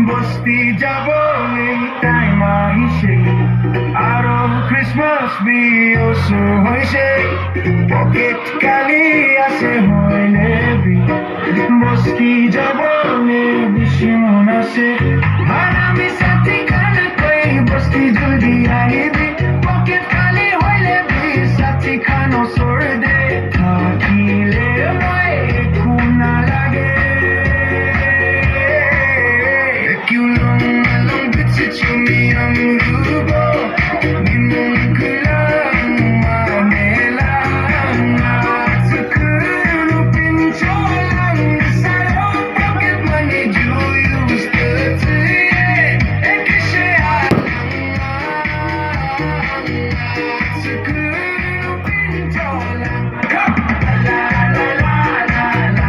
বস্তি যাব এই টাইম আহিছে আৰু ক্ৰিছমাছ বিয়সু হৈছে পকেট কালি আছে হয়নে বস্তি যাব বেছি মন আছে আর আমি সাথী খান কই বস্তি জলদি আহিবি পকেট কালি হইলে সাথী খান ওচৰ দে থাকিলে মই একো নালাগে You long, long bits of chummy, I'm rubo. Minun kulang, manela. Sakuru pincholang, sayo pocket money, do you still today? Ekishe Sakuru pincholang. La la la la la la la.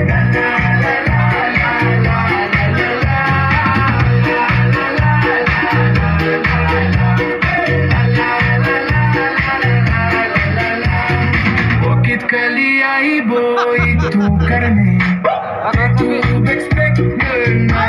La la la la la. Pocket kali aibo itu karne tu expect na